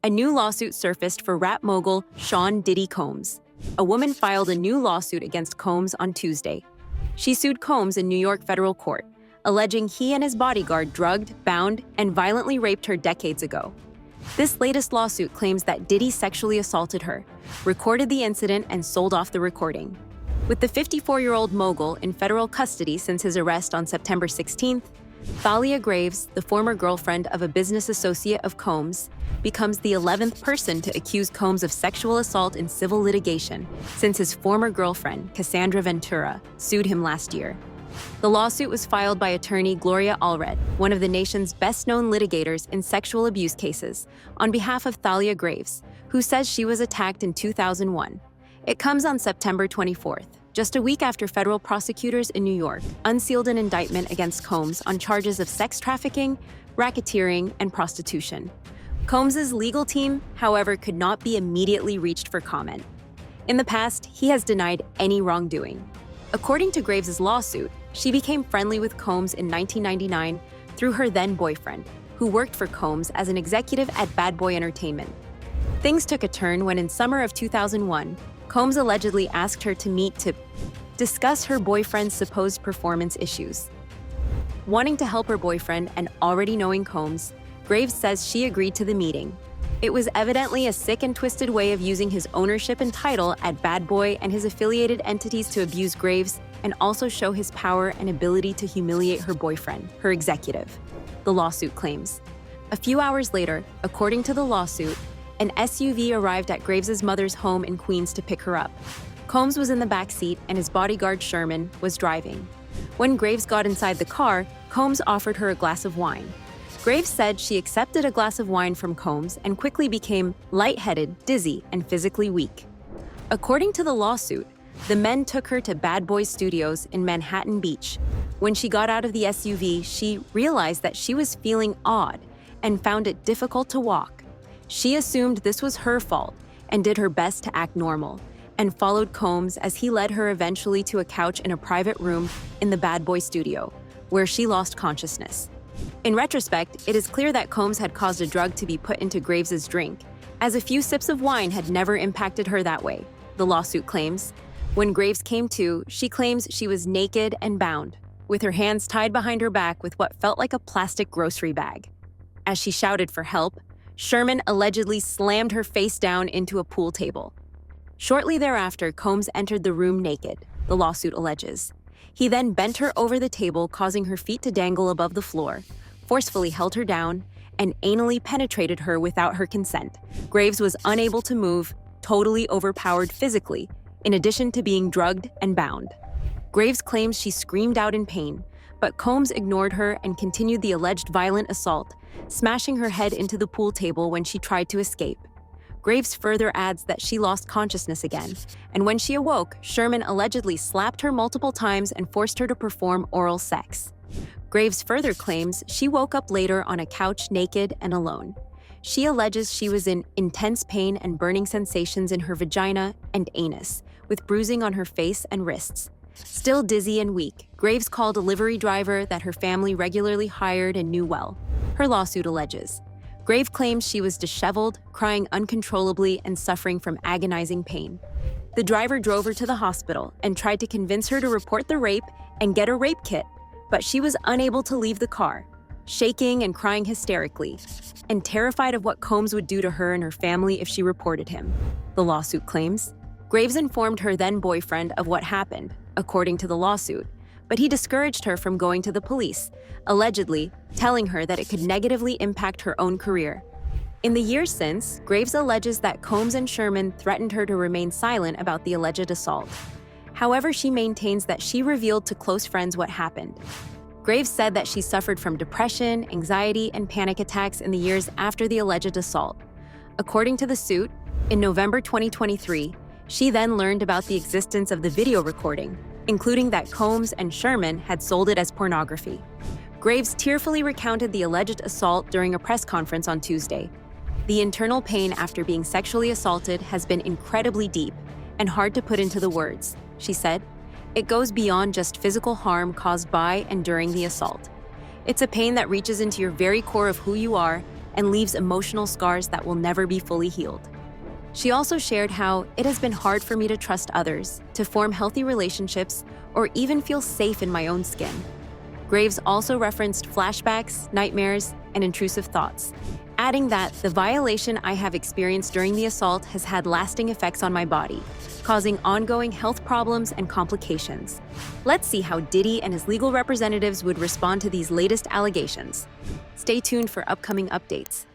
A new lawsuit surfaced for rap mogul Sean "Diddy" Combs. A woman filed a new lawsuit against Combs on Tuesday. She sued Combs in New York federal court, alleging he and his bodyguard drugged, bound, and violently raped her decades ago. This latest lawsuit claims that Diddy sexually assaulted her, recorded the incident, and sold off the recording. With the 54-year-old mogul in federal custody since his arrest on September 16th, Thalia Graves, the former girlfriend of a business associate of Combs, becomes the 11th person to accuse Combs of sexual assault in civil litigation since his former girlfriend, Cassandra Ventura, sued him last year. The lawsuit was filed by attorney Gloria Allred, one of the nation's best-known litigators in sexual abuse cases, on behalf of Thalia Graves, who says she was attacked in 2001. It comes on September 24th, just a week after federal prosecutors in New York unsealed an indictment against Combs on charges of sex trafficking, racketeering, and prostitution. Combs' legal team, however, could not be immediately reached for comment. In the past, he has denied any wrongdoing. According to Graves' lawsuit, she became friendly with Combs in 1999 through her then-boyfriend, who worked for Combs as an executive at Bad Boy Entertainment. Things took a turn when in summer of 2001, Combs allegedly asked her to meet to discuss her boyfriend's supposed performance issues. Wanting to help her boyfriend and already knowing Combs, Graves says she agreed to the meeting. It was evidently a sick and twisted way of using his ownership and title at Bad Boy and his affiliated entities to abuse Graves and also show his power and ability to humiliate her boyfriend, her executive, the lawsuit claims. A few hours later, according to the lawsuit, an SUV arrived at Graves' mother's home in Queens to pick her up. Combs was in the back seat and his bodyguard Sherman was driving. When Graves got inside the car, Combs offered her a glass of wine. Graves said she accepted a glass of wine from Combs and quickly became lightheaded, dizzy, and physically weak. According to the lawsuit, the men took her to Bad Boy Studios in Manhattan Beach. When she got out of the SUV, she realized that she was feeling odd and found it difficult to walk. She assumed this was her fault and did her best to act normal, and followed Combs as he led her eventually to a couch in a private room in the Bad Boy studio, where she lost consciousness. In retrospect, it is clear that Combs had caused a drug to be put into Graves' drink, as a few sips of wine had never impacted her that way, the lawsuit claims. When Graves came to, she claims she was naked and bound, with her hands tied behind her back with what felt like a plastic grocery bag. As she shouted for help, Sherman allegedly slammed her face down into a pool table. Shortly thereafter, Combs entered the room naked, the lawsuit alleges. He then bent her over the table, causing her feet to dangle above the floor, forcefully held her down, and anally penetrated her without her consent. Graves was unable to move, totally overpowered physically, in addition to being drugged and bound. Graves claims she screamed out in pain, but Combs ignored her and continued the alleged violent assault, smashing her head into the pool table when she tried to escape. Graves further adds that she lost consciousness again, and when she awoke, Sherman allegedly slapped her multiple times and forced her to perform oral sex. Graves further claims she woke up later on a couch naked and alone. She alleges she was in intense pain and burning sensations in her vagina and anus, with bruising on her face and wrists. Still dizzy and weak, Graves called a delivery driver that her family regularly hired and knew well. Her lawsuit alleges. Graves claims she was disheveled, crying uncontrollably, and suffering from agonizing pain. The driver drove her to the hospital and tried to convince her to report the rape and get a rape kit, but she was unable to leave the car, shaking and crying hysterically, and terrified of what Combs would do to her and her family if she reported him, the lawsuit claims. Graves informed her then-boyfriend of what happened, according to the lawsuit, but he discouraged her from going to the police, allegedly telling her that it could negatively impact her own career. In the years since, Graves alleges that Combs and Sherman threatened her to remain silent about the alleged assault. However, she maintains that she revealed to close friends what happened. Graves said that she suffered from depression, anxiety, and panic attacks in the years after the alleged assault. According to the suit, in November 2023, she then learned about the existence of the video recording, including that Combs and Sherman had sold it as pornography. Graves tearfully recounted the alleged assault during a press conference on Tuesday. The internal pain after being sexually assaulted has been incredibly deep and hard to put into the words, she said. It goes beyond just physical harm caused by and during the assault. It's a pain that reaches into your very core of who you are and leaves emotional scars that will never be fully healed. She also shared how it has been hard for me to trust others, to form healthy relationships, or even feel safe in my own skin. Graves also referenced flashbacks, nightmares, and intrusive thoughts, adding that the violation I have experienced during the assault has had lasting effects on my body, causing ongoing health problems and complications. Let's see how Diddy and his legal representatives would respond to these latest allegations. Stay tuned for upcoming updates.